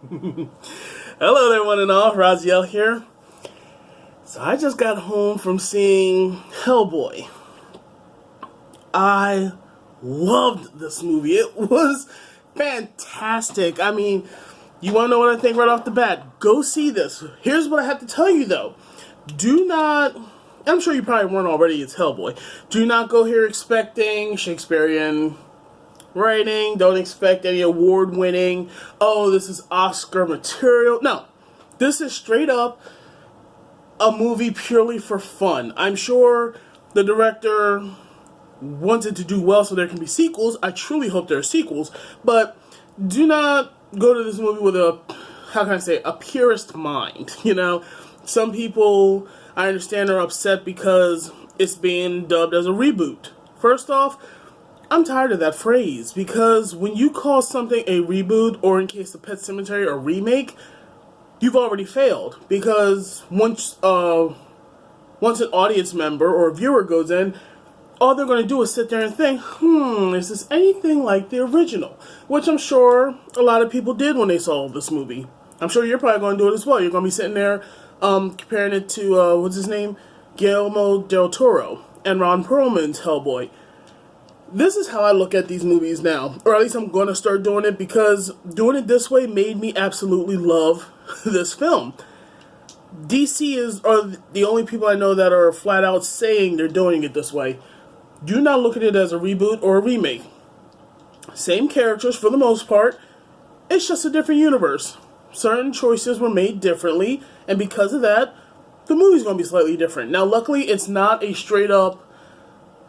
Hello there, one and all. Raziel here. So I just got home from seeing Hellboy. I loved this movie. It was fantastic. I mean, you want to know what I think right off the bat? Go see this. Here's what I have to tell you, though. Do not... I'm sure you probably weren't already. It's Hellboy. Do not go here expecting Shakespearean writing. Don't expect any award-winning, oh, this is Oscar material. No. This is straight up a movie purely for fun. I'm sure the director wants it to do well so there can be sequels. I truly hope there are sequels. But do not go to this movie with a, how can I say, a purist mind. You know, some people, I understand, are upset because it's being dubbed as a reboot. First off, I'm tired of that phrase, because when you call something a reboot, or in case of Pet Sematary, a remake, you've already failed. Because once an audience member or a viewer goes in, all they're going to do is sit there and think, is this anything like the original? Which I'm sure a lot of people did when they saw this movie. I'm sure you're probably going to do it as well. You're going to be sitting there comparing it to, what's his name? Guillermo del Toro and Ron Perlman's Hellboy. This is how I look at these movies now, or at least I'm going to start doing it, because doing it this way made me absolutely love this film. DC are the only people I know that are flat out saying they're doing it this way. Do not look at it as a reboot or a remake. Same characters for the most part, it's just a different universe. Certain choices were made differently, and because of that, the movie's going to be slightly different. Now, luckily, it's not a straight up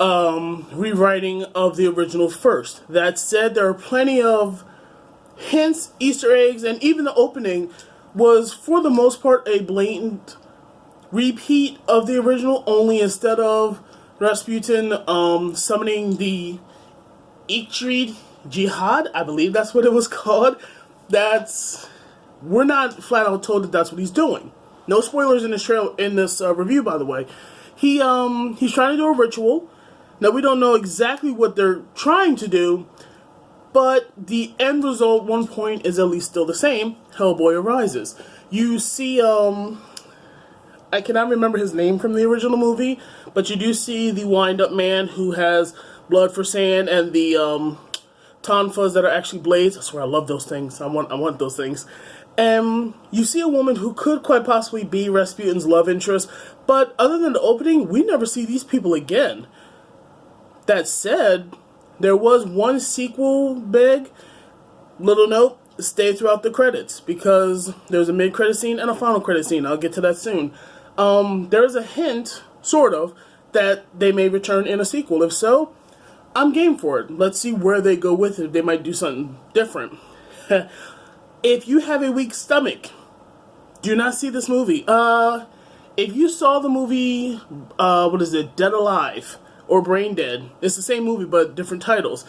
rewriting of the original first. That said, there are plenty of hints, Easter eggs, and even the opening was, for the most part, a blatant repeat of the original, only instead of Rasputin summoning the Ichrid Jihad, I believe that's what it was called. We're not flat out told that that's what he's doing. No spoilers in this review, by the way. He's trying to do a ritual. Now, we don't know exactly what they're trying to do, but the end result, one point, is at least still the same. Hellboy arises. You see, I cannot remember his name from the original movie, but you do see the wind-up man who has blood for sand and the tonfas that are actually blades. I swear I love those things. I want those things. And you see a woman who could quite possibly be Rasputin's love interest, but other than the opening, we never see these people again. That said, there was one sequel big. Little note, stay throughout the credits, because there's a mid-credit scene and a final credit scene. I'll get to that soon. There's a hint, sort of, that they may return in a sequel. If so, I'm game for it. Let's see where they go with it. They might do something different. If you have a weak stomach, do not see this movie. If you saw the movie, Dead Alive, or Brain Dead, it's the same movie but different titles.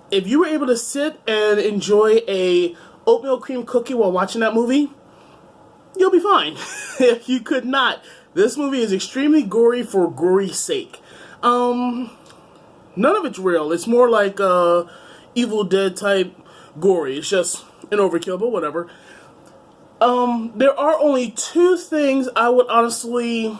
If you were able to sit and enjoy a oatmeal cream cookie while watching that movie, you'll be fine. If you could not, this movie is extremely gory for gory's sake. None of it's real. It's more like Evil Dead type gory. It's just an overkill, but whatever. There are only two things I would honestly,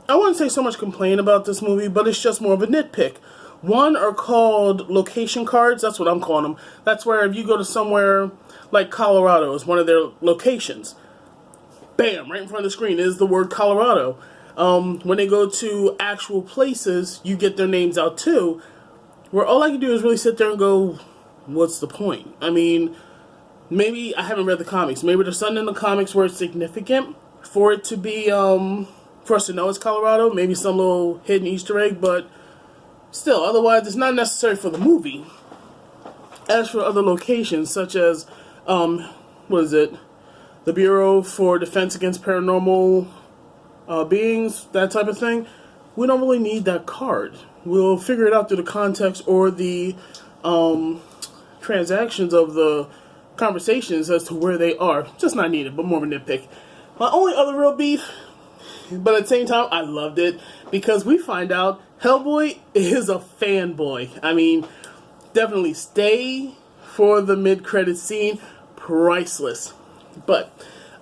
I wouldn't say so much complain about this movie, but it's just more of a nitpick. One are called location cards. That's what I'm calling them. That's where if you go to somewhere like Colorado is one of their locations. Bam, right in front of the screen is the word Colorado. When they go to actual places, you get their names out too, where all I can do is really sit there and go, what's the point? I mean, maybe I haven't read the comics. Maybe there's something in the comics where it's significant for it to be, for us to know it's Colorado. Maybe some little hidden Easter egg, but still, otherwise, it's not necessary for the movie. As for other locations, such as, the Bureau for Defense Against Paranormal Beings, that type of thing, we don't really need that card. We'll figure it out through the context or the transactions of the conversations as to where they are. Just not needed, but more of a nitpick. My only other real beef, but at the same time, I loved it, because we find out Hellboy is a fanboy. I mean, definitely stay for the mid-credit scene. Priceless. But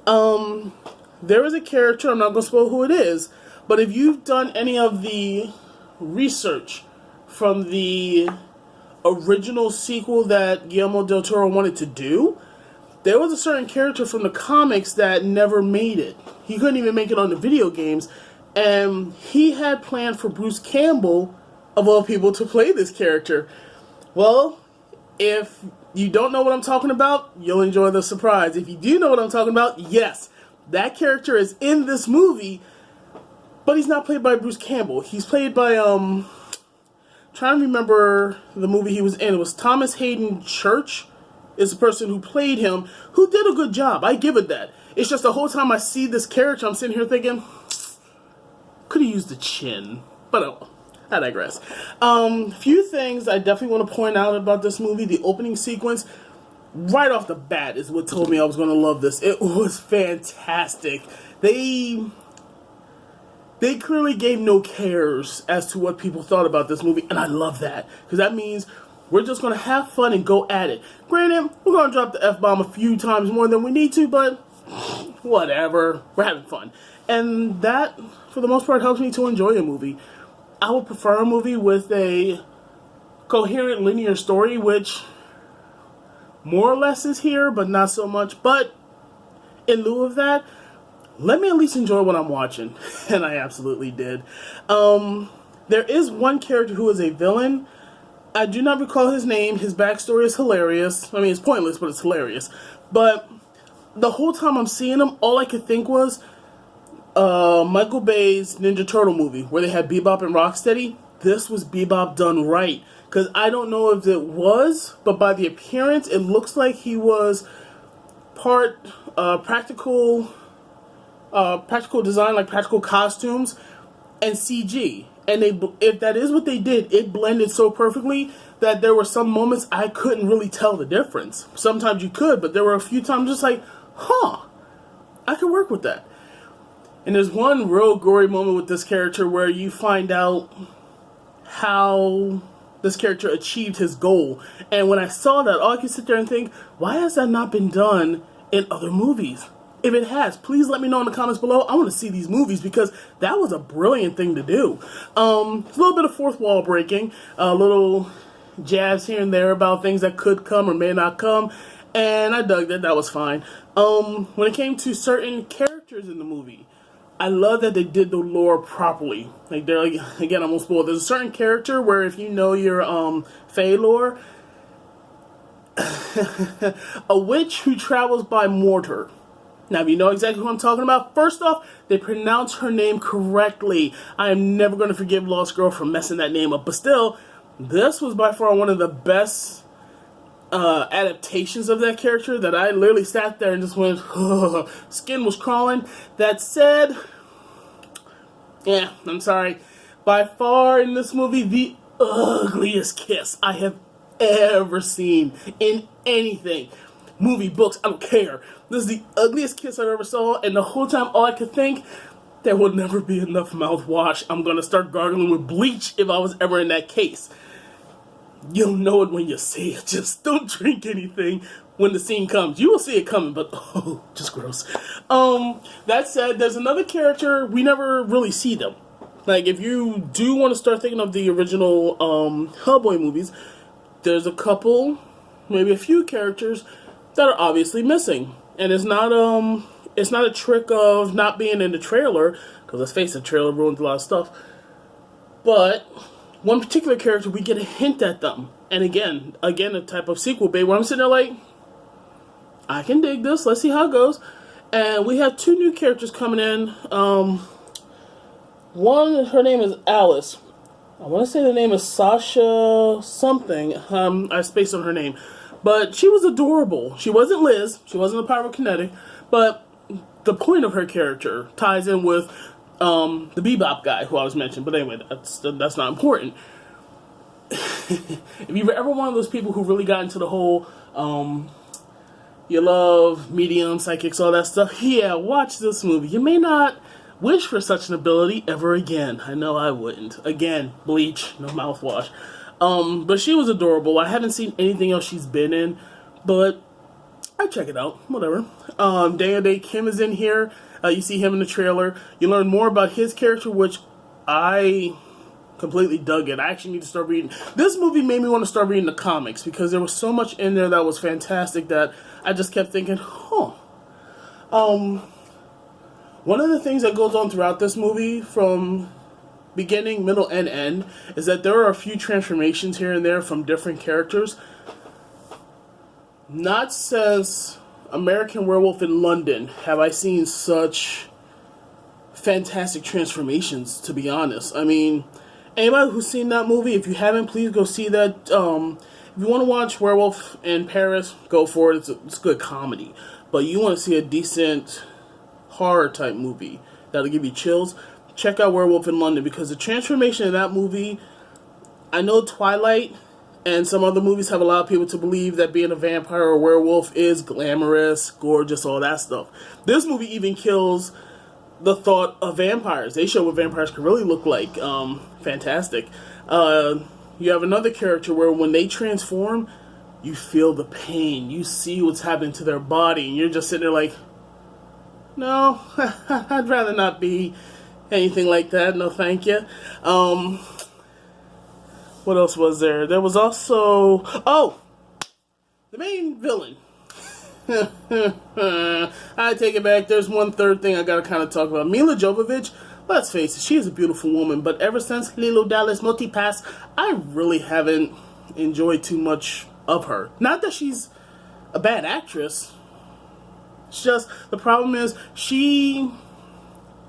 there is a character, I'm not going to spoil who it is, but if you've done any of the research from the original sequel that Guillermo del Toro wanted to do, there was a certain character from the comics that never made it. He couldn't even make it on the video games, and he had planned for Bruce Campbell, of all people, to play this character. Well, if you don't know what I'm talking about, you'll enjoy the surprise. If you do know what I'm talking about, yes, that character is in this movie, but he's not played by Bruce Campbell. He's played by, trying to remember the movie he was in. It was Thomas Hayden Church is the person who played him, who did a good job. I give it that. It's just the whole time I see this character, I'm sitting here thinking, could have used the chin. But oh, I digress. Few things I definitely want to point out about this movie. The opening sequence, right off the bat, is what told me I was going to love this. It was fantastic. They clearly gave no cares as to what people thought about this movie, and I love that, because that means we're just going to have fun and go at it. Granted, we're going to drop the F-bomb a few times more than we need to, but whatever. We're having fun. And that, for the most part, helps me to enjoy a movie. I would prefer a movie with a coherent linear story, which more or less is here, but not so much. But in lieu of that, let me at least enjoy what I'm watching. And I absolutely did. There is one character who is a villain. I do not recall his name. His backstory is hilarious. I mean, it's pointless, but it's hilarious. But the whole time I'm seeing him, all I could think was Michael Bay's Ninja Turtle movie, where they had Bebop and Rocksteady. This was Bebop done right. Because I don't know if it was, but by the appearance, it looks like he was part practical design, like practical costumes, and CG. And if that is what they did, it blended so perfectly that there were some moments I couldn't really tell the difference. Sometimes you could, but there were a few times just like, I could work with that. And there's one real gory moment with this character where you find out how this character achieved his goal. And when I saw that, all I could sit there and think, why has that not been done in other movies? If it has, please let me know in the comments below. I want to see these movies, because that was a brilliant thing to do. A little bit of fourth wall breaking, a little jabs here and there about things that could come or may not come, and I dug that. That was fine. When it came to certain characters in the movie, I love that they did the lore properly. Like, they're like, again, I won't spoil. There's a certain character where if you know your Fae lore, a witch who travels by mortar. Now, if you know exactly who I'm talking about, first off, they pronounce her name correctly. I am never going to forgive Lost Girl for messing that name up. But still, this was by far one of the best adaptations of that character that I literally sat there and just went, skin was crawling. That said, yeah, I'm sorry. By far in this movie, the ugliest kiss I have ever seen in anything. Movie, books, I don't care. This is the ugliest kiss I ever saw, and the whole time all I could think, there will never be enough mouthwash. I'm going to start gargling with bleach if I was ever in that case. You'll know it when you see it. Just don't drink anything when the scene comes. You will see it coming, but oh, just gross. That said, there's another character, we never really see them. Like, if you do want to start thinking of the original Hellboy movies, there's a couple, maybe a few characters that are obviously missing. And it's not a trick of not being in the trailer, because let's face it, the trailer ruins a lot of stuff. But one particular character, we get a hint at them. And again, a type of sequel bait where I'm sitting there like, I can dig this, let's see how it goes. And we have two new characters coming in. One, her name is Alice. I want to say the name is Sasha something. I spaced on her name. But she was adorable. She wasn't Liz. She wasn't a pyrokinetic. But the point of her character ties in with the Bebop guy who I was mentioning. But anyway, that's not important. If you were ever one of those people who really got into the whole you love mediums, psychics, all that stuff, yeah, watch this movie. You may not wish for such an ability ever again. I know I wouldn't. Again, bleach, no mouthwash. But she was adorable. I haven't seen anything else she's been in, but I check it out, whatever. Daniel Day Kim is in here. You see him in the trailer. You learn more about his character, which I completely dug it. I actually need to start reading. This movie made me want to start reading the comics because there was so much in there that was fantastic that I just kept thinking, huh. One of the things that goes on throughout this movie from beginning, middle, and end is that there are a few transformations here and there from different characters. Not since American Werewolf in London have I seen such fantastic transformations, to be honest. I mean, anybody who's seen that movie, if you haven't, please go see that. If you want to watch Werewolf in Paris, go for it. It's good comedy. But you want to see a decent horror type movie that'll give you chills, check out Werewolf in London, because the transformation in that movie, I know Twilight and some other movies have allowed people to believe that being a vampire or a werewolf is glamorous, gorgeous, all that stuff. This movie even kills the thought of vampires. They show what vampires can really look like. Fantastic. You have another character where when they transform, you feel the pain. You see what's happening to their body, and you're just sitting there like, no, I'd rather not be anything like that. No, thank you. What else was there? There was also... Oh! The main villain. I take it back. There's one third thing I gotta kind of talk about. Mila Jovovich, let's face it, she is a beautiful woman, but ever since Lilo Dallas Multipass, I really haven't enjoyed too much of her. Not that she's a bad actress. It's just, the problem is,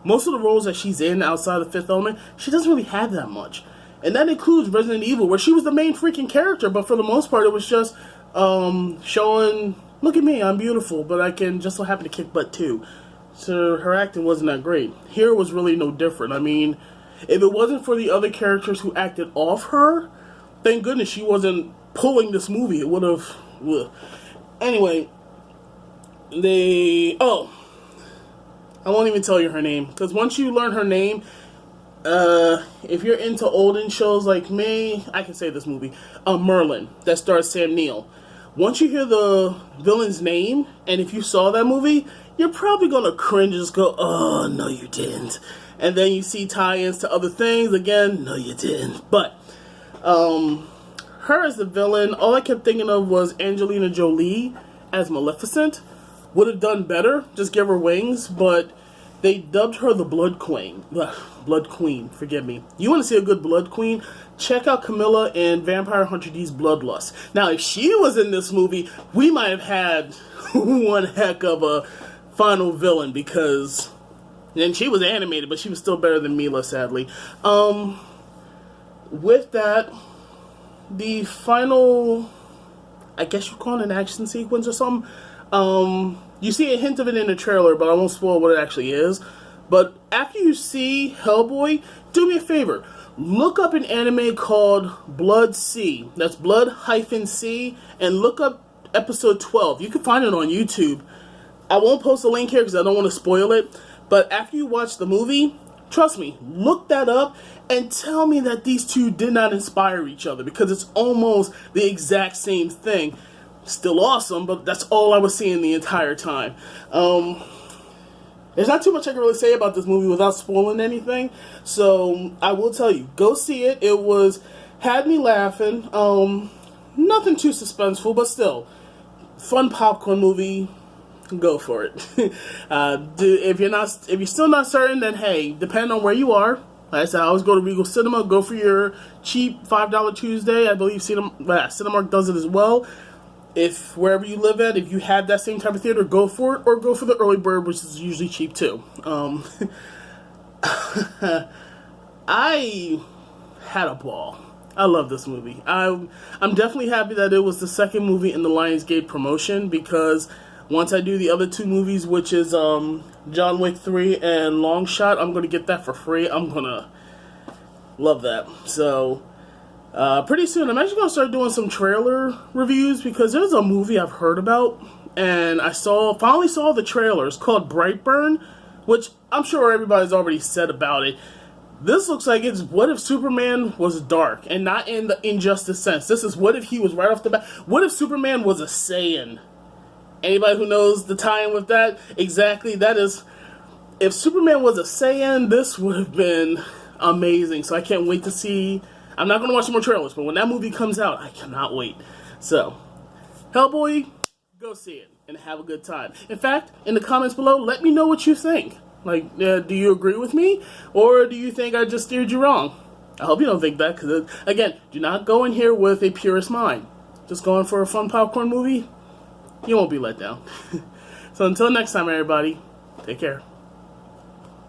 most of the roles that she's in outside of Fifth Element, she doesn't really have that much. And that includes Resident Evil, where she was the main freaking character, but for the most part, it was just showing, look at me, I'm beautiful, but I can just so happen to kick butt too. So her acting wasn't that great. Here it was really no different. I mean, if it wasn't for the other characters who acted off her, thank goodness she wasn't pulling this movie. It would have... Anyway, I won't even tell you her name, because once you learn her name, if you're into olden shows like me, I can say this movie, Merlin, that stars Sam Neill. Once you hear the villain's name, and if you saw that movie, you're probably going to cringe and just go, oh, no you didn't. And then you see tie-ins to other things, again, no you didn't. But, her as the villain, all I kept thinking of was Angelina Jolie as Maleficent. Would have done better, just give her wings, but they dubbed her the Blood Queen. Blood Queen, forgive me. You want to see a good Blood Queen? Check out Camilla in Vampire Hunter D's Bloodlust. Now, if she was in this movie, we might have had one heck of a final villain, because then she was animated, but she was still better than Mila, sadly. With that, the final, I guess you call it an action sequence or something. You see a hint of it in the trailer, but I won't spoil what it actually is. But after you see Hellboy, do me a favor. Look up an anime called Blood C. That's Blood-C. And look up episode 12. You can find it on YouTube. I won't post a link here because I don't want to spoil it. But after you watch the movie, trust me, look that up and tell me that these two did not inspire each other, because it's almost the exact same thing. Still awesome, but that's all I was seeing the entire time. There's not too much I can really say about this movie without spoiling anything, so I will tell you, go see it. It had me laughing. Nothing too suspenseful, but still, fun popcorn movie. Go for it. If you're still not certain, then hey, depending on where you are. Like I said, I always go to Regal Cinema. Go for your cheap $5 Tuesday. I believe Cinemark does it as well. If wherever you live at, if you have that same type of theater, go for it, or go for the early bird, which is usually cheap too. I had a ball. I love this movie. I'm definitely happy that it was the second movie in the Lionsgate promotion, because once I do the other two movies, which is John Wick 3 and Long Shot, I'm going to get that for free. I'm going to love that. So pretty soon, I'm actually going to start doing some trailer reviews, because there's a movie I've heard about, and I finally saw the trailer. It's called Brightburn, which I'm sure everybody's already said about it. This looks like it's what if Superman was dark, and not in the Injustice sense. This is what if he was right off the bat. What if Superman was a Saiyan? Anybody who knows the tie-in with that, exactly, that is, if Superman was a Saiyan, this would have been amazing. So I can't wait to see. I'm not going to watch more trailers, but when that movie comes out, I cannot wait. So, Hellboy, go see it and have a good time. In fact, in the comments below, let me know what you think. Like, do you agree with me? Or do you think I just steered you wrong? I hope you don't think that, because, again, do not go in here with a purist mind. Just going for a fun popcorn movie, you won't be let down. So until next time, everybody, take care.